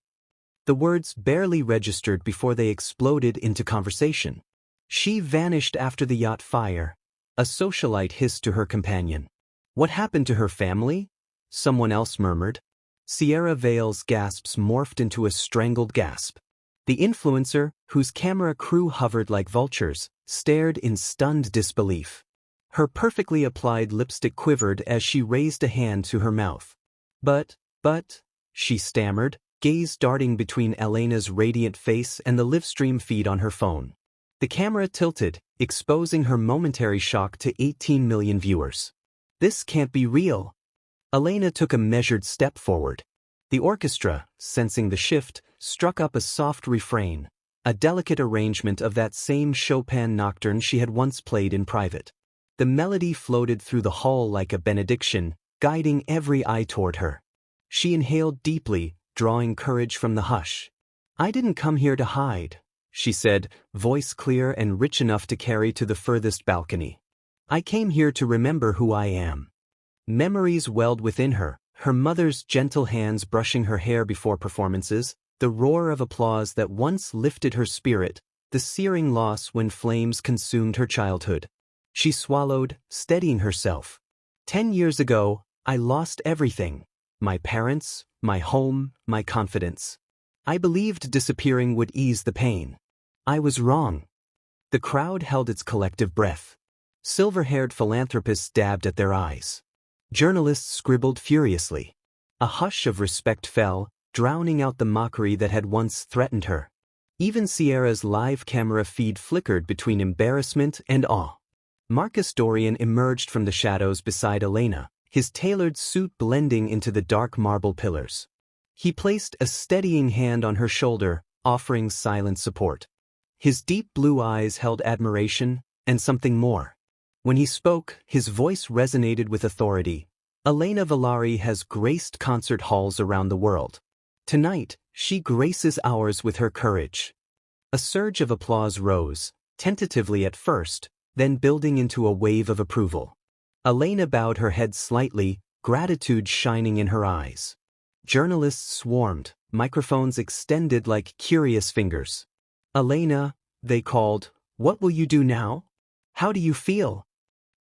The words barely registered before they exploded into conversation. "She vanished after the yacht fire," a socialite hissed to her companion. "What happened to her family?" someone else murmured. Sierra Vale's gasps morphed into a strangled gasp. The influencer, whose camera crew hovered like vultures, stared in stunned disbelief. Her perfectly applied lipstick quivered as she raised a hand to her mouth. But, she stammered, gaze darting between Elena's radiant face and the livestream feed on her phone. The camera tilted, exposing her momentary shock to 18 million viewers. "This can't be real." Elena took a measured step forward. The orchestra, sensing the shift, struck up a soft refrain, a delicate arrangement of that same Chopin nocturne she had once played in private. The melody floated through the hall like a benediction, guiding every eye toward her. She inhaled deeply, drawing courage from the hush. "I didn't come here to hide," she said, voice clear and rich enough to carry to the furthest balcony. "I came here to remember who I am." Memories welled within her, her mother's gentle hands brushing her hair before performances, the roar of applause that once lifted her spirit, the searing loss when flames consumed her childhood. She swallowed, steadying herself. 10 years ago, I lost everything. My parents, my home, my confidence. I believed disappearing would ease the pain. I was wrong." The crowd held its collective breath. Silver-haired philanthropists dabbed at their eyes. Journalists scribbled furiously. A hush of respect fell, drowning out the mockery that had once threatened her. Even Sierra's live camera feed flickered between embarrassment and awe. Marcus Dorian emerged from the shadows beside Elena, his tailored suit blending into the dark marble pillars. He placed a steadying hand on her shoulder, offering silent support. His deep blue eyes held admiration and something more. When he spoke, his voice resonated with authority. Elena Villari has graced concert halls around the world. Tonight, she graces ours with her courage. A surge of applause rose, tentatively at first, then building into a wave of approval. Elena bowed her head slightly, gratitude shining in her eyes. Journalists swarmed, microphones extended like curious fingers. Elena, they called, what will you do now? How do you feel?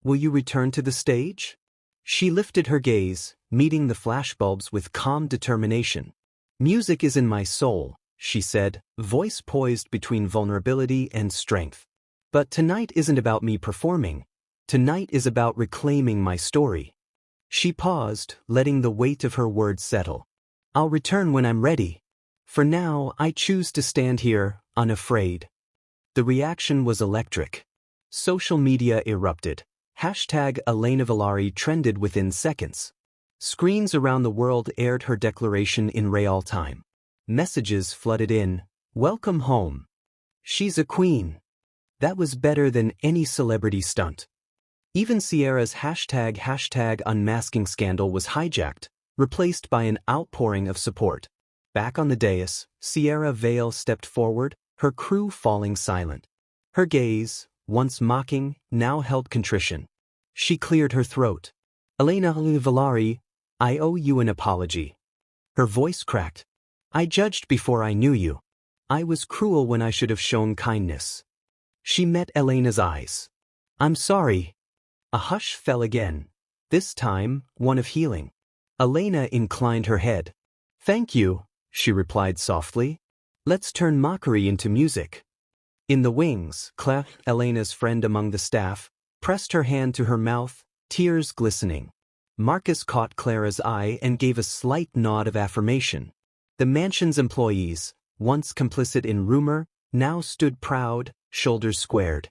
Will you return to the stage? She lifted her gaze, meeting the flashbulbs with calm determination. Music is in my soul, she said, voice poised between vulnerability and strength. But tonight isn't about me performing. Tonight is about reclaiming my story. She paused, letting the weight of her words settle. I'll return when I'm ready. For now, I choose to stand here, unafraid. The reaction was electric. Social media erupted. Hashtag Elena Villari trended within seconds. Screens around the world aired her declaration in real time. Messages flooded in. Welcome home. She's a queen. That was better than any celebrity stunt. Even Sierra's hashtag unmasking scandal was hijacked, replaced by an outpouring of support. Back on the dais, Sierra Vale stepped forward, her crew falling silent. Her gaze, once mocking, now held contrition. She cleared her throat. Elena Villari, I owe you an apology. Her voice cracked. I judged before I knew you. I was cruel when I should have shown kindness. She met Elena's eyes. I'm sorry. A hush fell again. This time, one of healing. Elena inclined her head. Thank you, she replied softly. Let's turn mockery into music. In the wings, Claire, Elena's friend among the staff, pressed her hand to her mouth, tears glistening. Marcus caught Clara's eye and gave a slight nod of affirmation. The mansion's employees, once complicit in rumor, now stood proud, shoulders squared.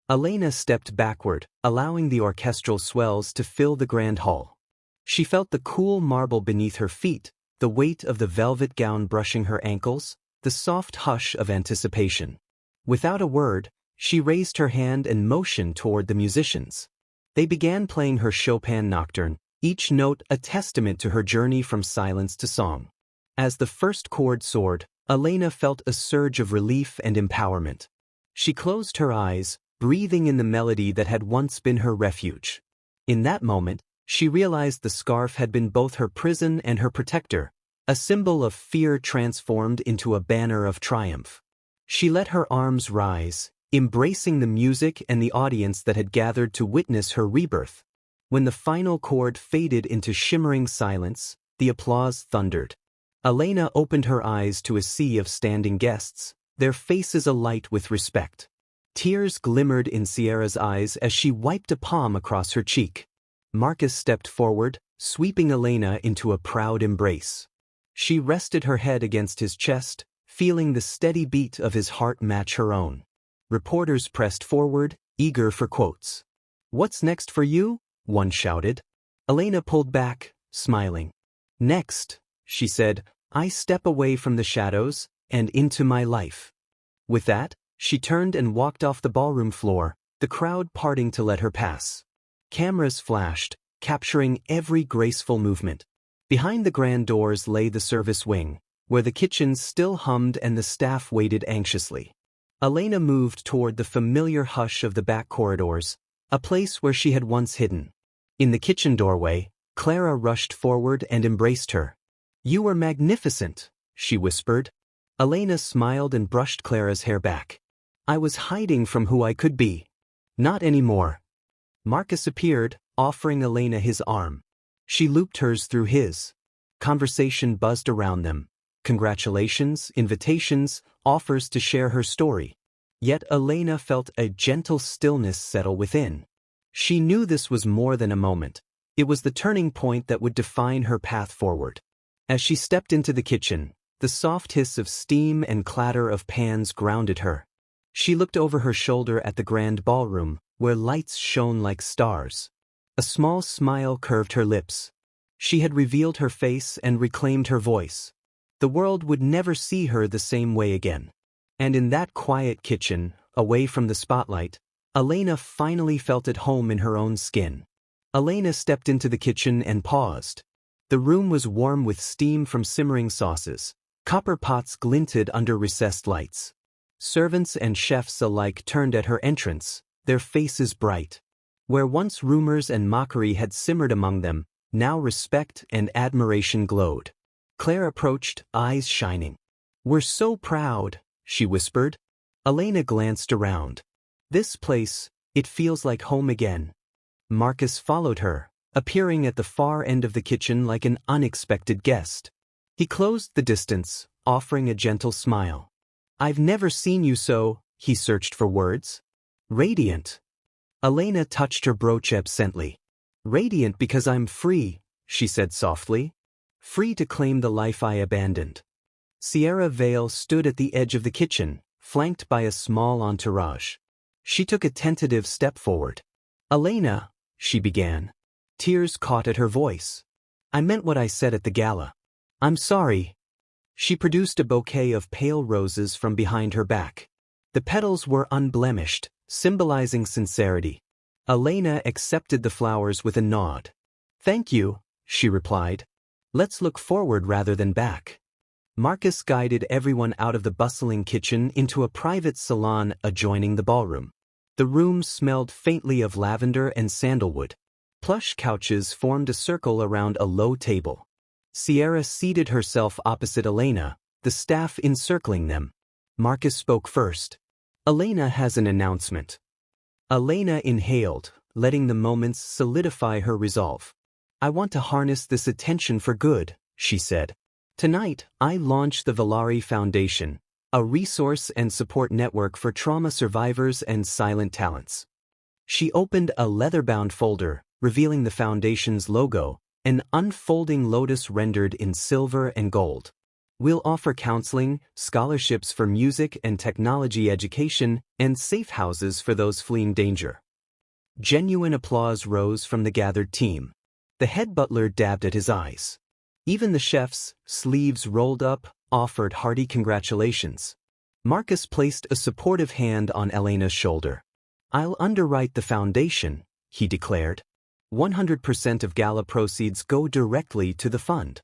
Elena stepped backward, allowing the orchestral swells to fill the grand hall. She felt the cool marble beneath her feet, the weight of the velvet gown brushing her ankles, the soft hush of anticipation. Without a word, she raised her hand and motioned toward the musicians. They began playing her Chopin nocturne, each note a testament to her journey from silence to song. As the first chord soared, Elena felt a surge of relief and empowerment. She closed her eyes, breathing in the melody that had once been her refuge. In that moment, she realized the scarf had been both her prison and her protector, a symbol of fear transformed into a banner of triumph. She let her arms rise, embracing the music and the audience that had gathered to witness her rebirth. When the final chord faded into shimmering silence, the applause thundered. Elena opened her eyes to a sea of standing guests, their faces alight with respect. Tears glimmered in Sierra's eyes as she wiped a palm across her cheek. Marcus stepped forward, sweeping Elena into a proud embrace. She rested her head against his chest, feeling the steady beat of his heart match her own. Reporters pressed forward, eager for quotes. "What's next for you?" one shouted. Elena pulled back, smiling. "Next," she said, "I step away from the shadows and into my life." With that, she turned and walked off the ballroom floor, the crowd parting to let her pass. Cameras flashed, capturing every graceful movement. Behind the grand doors lay the service wing, where the kitchens still hummed and the staff waited anxiously. Elena moved toward the familiar hush of the back corridors, a place where she had once hidden. In the kitchen doorway, Clara rushed forward and embraced her. "You were magnificent," she whispered. Elena smiled and brushed Clara's hair back. "I was hiding from who I could be." "Not anymore." Marcus appeared, offering Elena his arm. She looped hers through his. Conversation buzzed around them. Congratulations, invitations, offers to share her story. Yet Elena felt a gentle stillness settle within. She knew this was more than a moment. It was the turning point that would define her path forward. As she stepped into the kitchen, The soft hiss of steam and clatter of pans grounded her. She looked over her shoulder at the grand ballroom, where lights shone like stars. A small smile curved her lips. She had revealed her face and reclaimed her voice. The world would never see her the same way again. And in that quiet kitchen, away from the spotlight, Elena finally felt at home in her own skin. Elena stepped into the kitchen and paused. The room was warm with steam from simmering sauces. Copper pots glinted under recessed lights. Servants and chefs alike turned at her entrance, their faces bright. Where once rumors and mockery had simmered among them, now respect and admiration glowed. Claire approached, eyes shining. "We're so proud," she whispered. Elena glanced around. "This place, it feels like home again." Marcus followed her, appearing at the far end of the kitchen like an unexpected guest. He closed the distance, offering a gentle smile. "I've never seen you so," he searched for words. "Radiant." Elena touched her brooch absently. "Radiant because I'm free," she said softly. "Free to claim the life I abandoned." Sierra Vale stood at the edge of the kitchen, flanked by a small entourage. She took a tentative step forward. "Elena," she began. Tears caught at her voice. "I meant what I said at the gala. I'm sorry." She produced a bouquet of pale roses from behind her back. The petals were unblemished, symbolizing sincerity. Elena accepted the flowers with a nod. "Thank you," she replied. "Let's look forward rather than back." Marcus guided everyone out of the bustling kitchen into a private salon adjoining the ballroom. The room smelled faintly of lavender and sandalwood. Plush couches formed a circle around a low table. Sierra seated herself opposite Elena, the staff encircling them. Marcus spoke first. "Elena has an announcement." Elena inhaled, letting the moments solidify her resolve. "I want to harness this attention for good," she said. "Tonight, I launch the Valari Foundation, a resource and support network for trauma survivors and silent talents." She opened a leather-bound folder, revealing the foundation's logo, an unfolding lotus rendered in silver and gold. "We'll offer counseling, scholarships for music and technology education, and safe houses for those fleeing danger." Genuine applause rose from the gathered team. The head butler dabbed at his eyes. Even the chefs, sleeves rolled up, offered hearty congratulations. Marcus placed a supportive hand on Elena's shoulder. "I'll underwrite the foundation," he declared. 100% of gala proceeds go directly to the fund."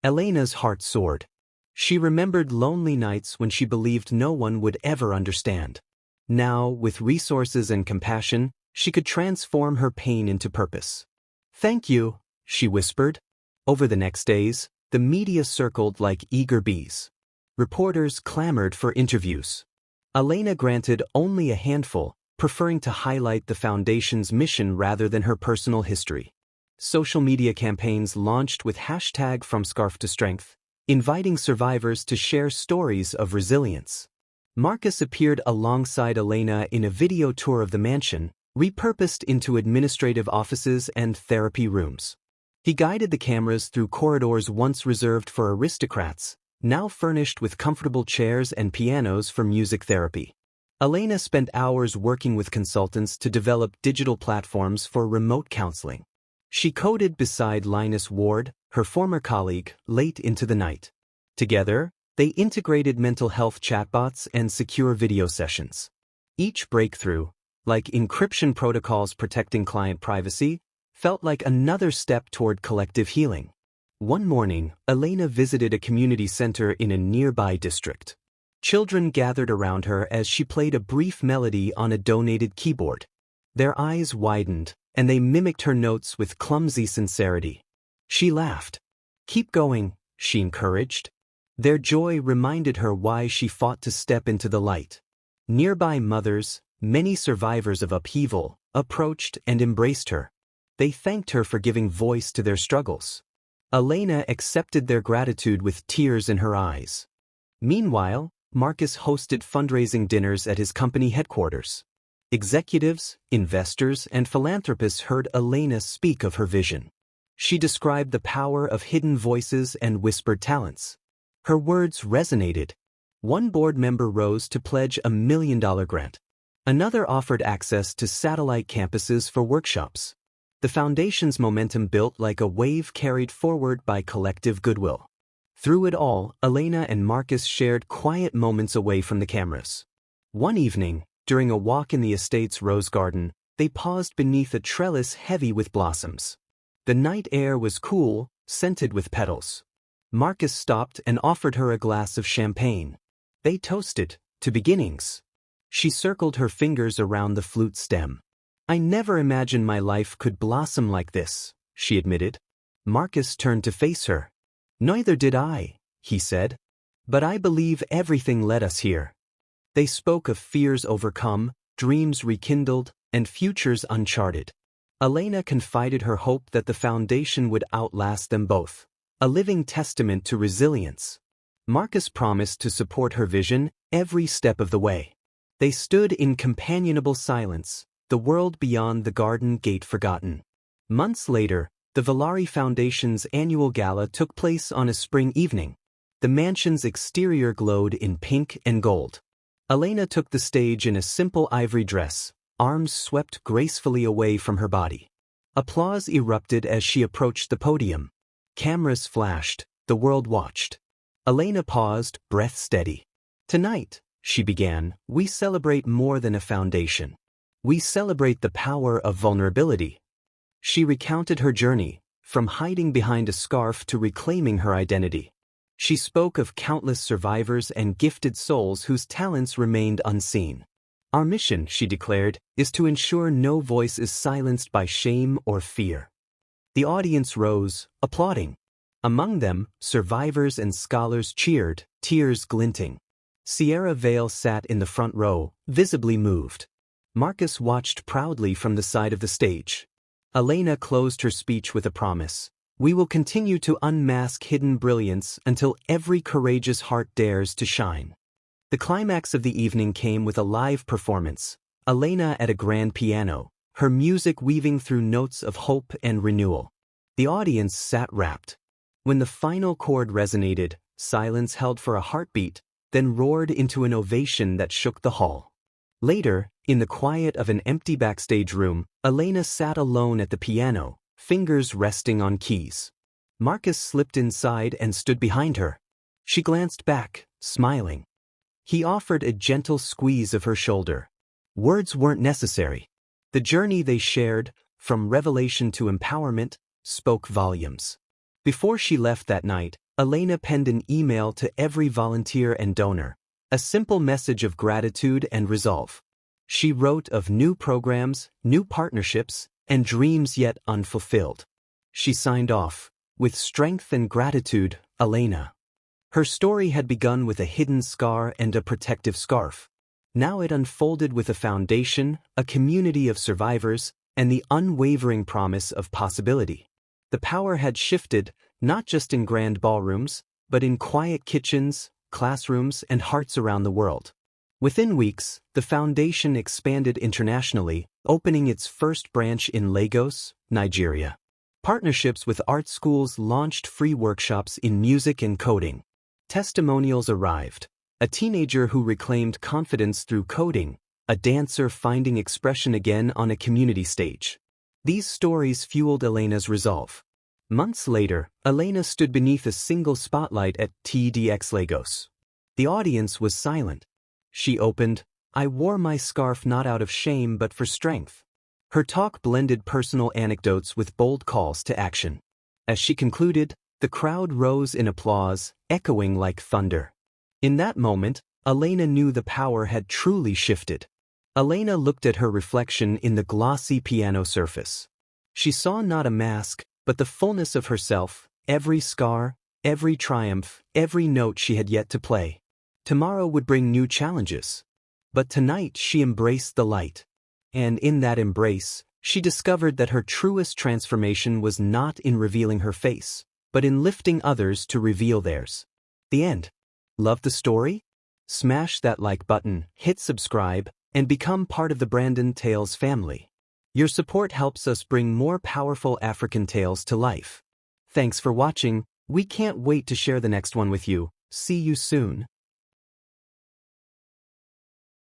Elena's heart soared. She remembered lonely nights when she believed no one would ever understand. Now, with resources and compassion, she could transform her pain into purpose. "Thank you," she whispered. Over the next days, the media circled like eager bees. Reporters clamored for interviews. Elena granted only a handful, preferring to highlight the foundation's mission rather than her personal history. Social media campaigns launched with #FromScarfToStrength, inviting survivors to share stories of resilience. Marcus appeared alongside Elena in a video tour of the mansion, repurposed into administrative offices and therapy rooms. He guided the cameras through corridors once reserved for aristocrats, now furnished with comfortable chairs and pianos for music therapy. Elena spent hours working with consultants to develop digital platforms for remote counseling. She coded beside Linus Ward, her former colleague, late into the night. Together, they integrated mental health chatbots and secure video sessions. Each breakthrough, like encryption protocols protecting client privacy, felt like another step toward collective healing. One morning, Elena visited a community center in a nearby district. Children gathered around her as she played a brief melody on a donated keyboard. Their eyes widened, and they mimicked her notes with clumsy sincerity. She laughed. "Keep going," she encouraged. Their joy reminded her why she fought to step into the light. Nearby mothers, many survivors of upheaval, approached and embraced her. They thanked her for giving voice to their struggles. Elena accepted their gratitude with tears in her eyes. Meanwhile, Marcus hosted fundraising dinners at his company headquarters. Executives, investors, and philanthropists heard Elena speak of her vision. She described the power of hidden voices and whispered talents. Her words resonated. One board member rose to pledge a $1 million grant. Another offered access to satellite campuses for workshops. The foundation's momentum built like a wave carried forward by collective goodwill. Through it all, Elena and Marcus shared quiet moments away from the cameras. One evening, during a walk in the estate's rose garden, they paused beneath a trellis heavy with blossoms. The night air was cool, scented with petals. Marcus stopped and offered her a glass of champagne. They toasted to beginnings. She circled her fingers around the flute stem. "I never imagined my life could blossom like this," she admitted. Marcus turned to face her. "Neither did I," he said. "But I believe everything led us here." They spoke of fears overcome, dreams rekindled, and futures uncharted. Elena confided her hope that the foundation would outlast them both, a living testament to resilience. Marcus promised to support her vision every step of the way. They stood in companionable silence, the world beyond the garden gate forgotten. Months later, the Valari Foundation's annual gala took place on a spring evening. The mansion's exterior glowed in pink and gold. Elena took the stage in a simple ivory dress, arms swept gracefully away from her body. Applause erupted as she approached the podium. Cameras flashed, the world watched. Elena paused, breath steady. "Tonight," she began, "we celebrate more than a foundation. We celebrate the power of vulnerability." She recounted her journey, from hiding behind a scarf to reclaiming her identity. She spoke of countless survivors and gifted souls whose talents remained unseen. "Our mission," she declared, "is to ensure no voice is silenced by shame or fear." The audience rose, applauding. Among them, survivors and scholars cheered, tears glinting. Sierra Vale sat in the front row, visibly moved. Marcus watched proudly from the side of the stage. Elena closed her speech with a promise. "We will continue to unmask hidden brilliance until every courageous heart dares to shine." The climax of the evening came with a live performance. Elena at a grand piano, her music weaving through notes of hope and renewal. The audience sat rapt. When the final chord resonated, silence held for a heartbeat, then roared into an ovation that shook the hall. Later, in the quiet of an empty backstage room, Elena sat alone at the piano, fingers resting on keys. Marcus slipped inside and stood behind her. She glanced back, smiling. He offered a gentle squeeze of her shoulder. Words weren't necessary. The journey they shared, from revelation to empowerment, spoke volumes. Before she left that night, Elena penned an email to every volunteer and donor, a simple message of gratitude and resolve. She wrote of new programs, new partnerships, and dreams yet unfulfilled. She signed off, "With strength and gratitude, Elena." Her story had begun with a hidden scar and a protective scarf. Now it unfolded with a foundation, a community of survivors, and the unwavering promise of possibility. The power had shifted, not just in grand ballrooms, but in quiet kitchens, classrooms, and hearts around the world. Within weeks, the foundation expanded internationally, opening its first branch in Lagos, Nigeria. Partnerships with art schools launched free workshops in music and coding. Testimonials arrived. A teenager who reclaimed confidence through coding, a dancer finding expression again on a community stage. These stories fueled Elena's resolve. Months later, Elena stood beneath a single spotlight at TEDx Lagos. The audience was silent. She opened, "I wore my scarf not out of shame but for strength." Her talk blended personal anecdotes with bold calls to action. As she concluded, the crowd rose in applause, echoing like thunder. In that moment, Elena knew the power had truly shifted. Elena looked at her reflection in the glossy piano surface. She saw not a mask, but the fullness of herself, every scar, every triumph, every note she had yet to play. Tomorrow would bring new challenges. But tonight she embraced the light. And in that embrace, she discovered that her truest transformation was not in revealing her face, but in lifting others to reveal theirs. The end. Love the story? Smash that like button, hit subscribe, and become part of the Brandon Tales family. Your support helps us bring more powerful African tales to life. Thanks for watching. We can't wait to share the next one with you. See you soon.